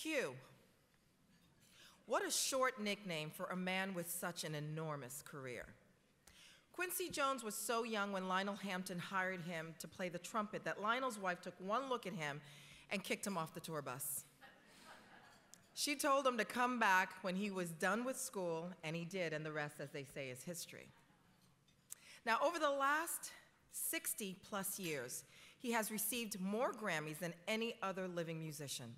Q. What a short nickname for a man with such an enormous career. Quincy Jones was so young when Lionel Hampton hired him to play the trumpet that Lionel's wife took one look at him and kicked him off the tour bus. She told him to come back when he was done with school, and he did, and the rest, as they say, is history. Now, over the last 60 plus years, he has received more Grammys than any other living musician.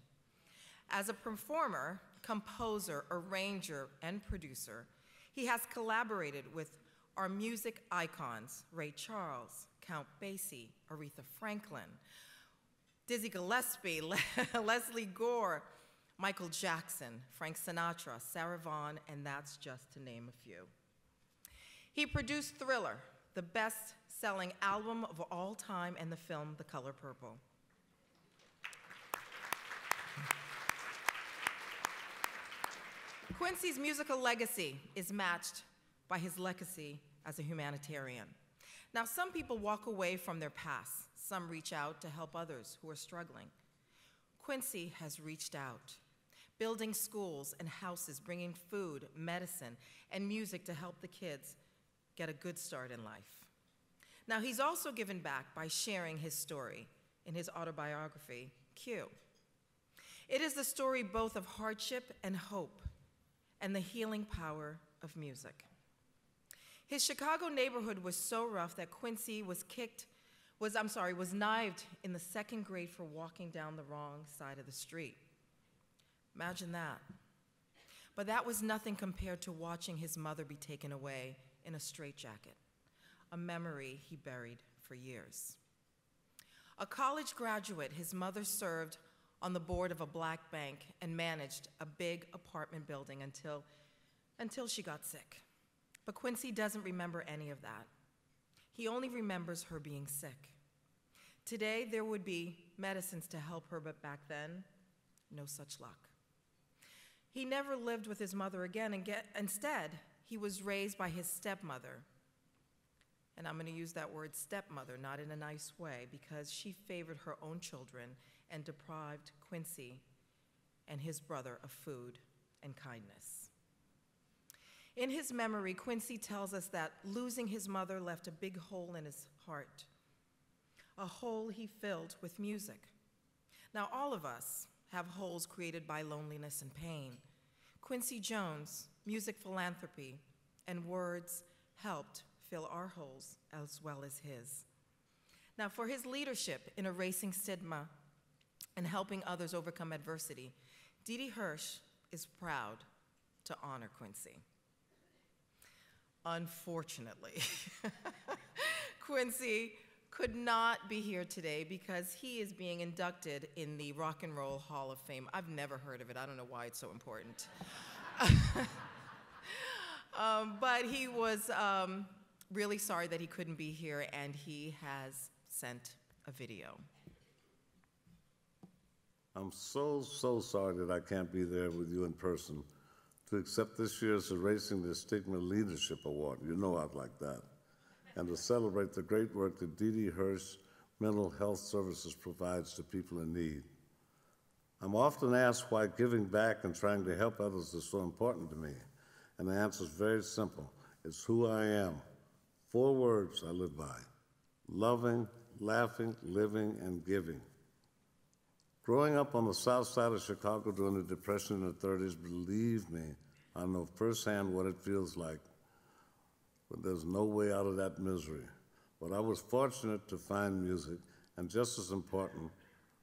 As a performer, composer, arranger, and producer, he has collaborated with our music icons, Ray Charles, Count Basie, Aretha Franklin, Dizzy Gillespie, Leslie Gore, Michael Jackson, Frank Sinatra, Sarah Vaughan, and that's just to name a few. He produced Thriller, the best-selling album of all time, and the film The Color Purple. Quincy's musical legacy is matched by his legacy as a humanitarian. Now, some people walk away from their past. Some reach out to help others who are struggling. Quincy has reached out, building schools and houses, bringing food, medicine, and music to help the kids get a good start in life. Now, he's also given back by sharing his story in his autobiography, Q. It is the story both of hardship and hope, and the healing power of music. His Chicago neighborhood was so rough that Quincy was knifed in the 2nd grade for walking down the wrong side of the street. Imagine that. But that was nothing compared to watching his mother be taken away in a straitjacket, a memory he buried for years. A college graduate, his mother served on the board of a black bank and managed a big apartment building until she got sick. But Quincy doesn't remember any of that. He only remembers her being sick. Today, there would be medicines to help her, but back then, no such luck. He never lived with his mother again, and instead, he was raised by his stepmother. And I'm going to use that word stepmother, not in a nice way, because she favored her own children and deprived Quincy and his brother of food and kindness. In his memory, Quincy tells us that losing his mother left a big hole in his heart, a hole he filled with music. Now, all of us have holes created by loneliness and pain. Quincy Jones' music philanthropy and words helped fill our holes as well as his. Now, for his leadership in erasing stigma and helping others overcome adversity, Dee Dee Hirsch is proud to honor Quincy. Unfortunately, Quincy could not be here today because he is being inducted in the Rock and Roll Hall of Fame. I've never heard of it. I don't know why it's so important. But he was really sorry that he couldn't be here, and he has sent a video. I'm so sorry that I can't be there with you in person to accept this year's Erasing the Stigma Leadership Award. You know I'd like that. And to celebrate the great work that Dee Dee Hirsch Mental Health Services provides to people in need. I'm often asked why giving back and trying to help others is so important to me. And the answer is very simple. It's who I am. 4 words I live by: loving, laughing, living, and giving. Growing up on the south side of Chicago during the Depression in the 30s, believe me, I know firsthand what it feels like, but there's no way out of that misery. But I was fortunate to find music, and just as important,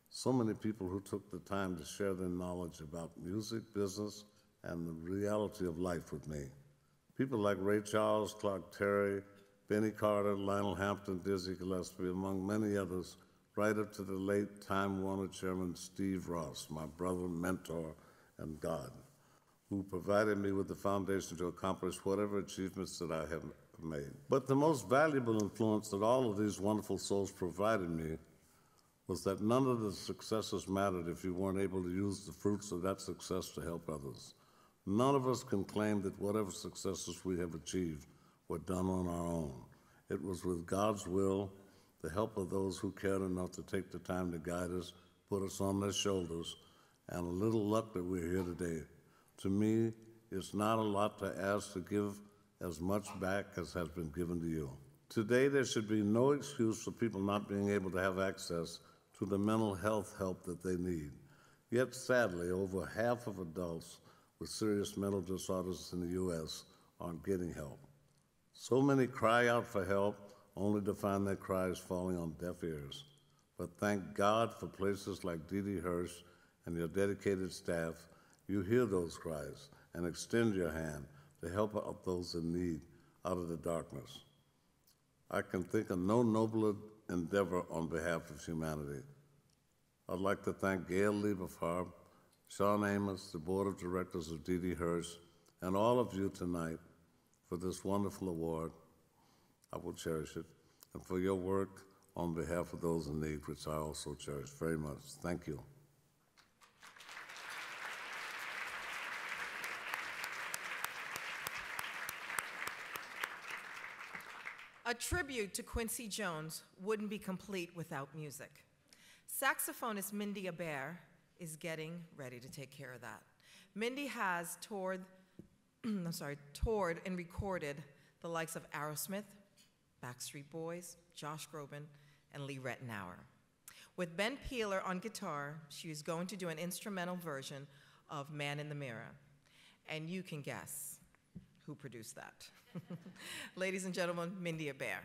so many people who took the time to share their knowledge about music, business, and the reality of life with me. People like Ray Charles, Clark Terry, Benny Carter, Lionel Hampton, Dizzy Gillespie, among many others, right up to the late Time Warner chairman Steve Ross, my brother, mentor, and God, who provided me with the foundation to accomplish whatever achievements that I have made. But the most valuable influence that all of these wonderful souls provided me was that none of the successes mattered if you weren't able to use the fruits of that success to help others. None of us can claim that whatever successes we have achieved were done on our own. It was with God's will, the help of those who cared enough to take the time to guide us, put us on their shoulders, and a little luck that we're here today. To me, it's not a lot to ask to give as much back as has been given to you. Today, there should be no excuse for people not being able to have access to the mental health help that they need. Yet, sadly, over half of adults with serious mental disorders in the U.S. aren't getting help. So many cry out for help, only to find their cries falling on deaf ears. But thank God for places like D.D. Hirsch and your dedicated staff. You hear those cries and extend your hand to help out those in need out of the darkness. I can think of no nobler endeavor on behalf of humanity. I'd like to thank Gail Lieberfarb, Sean Amos, the Board of Directors of D.D. Hirsch, and all of you tonight for this wonderful award. I will cherish it, and for your work on behalf of those in need, which I also cherish very much. Thank you. A tribute to Quincy Jones wouldn't be complete without music. Saxophonist Mindy Aber is getting ready to take care of that. Mindy has toured and recorded the likes of Aerosmith, Backstreet Boys, Josh Groban, and Lee Rettenauer. With Ben Peeler on guitar, she is going to do an instrumental version of Man in the Mirror. And you can guess who produced that. Ladies and gentlemen, Mindy Aber.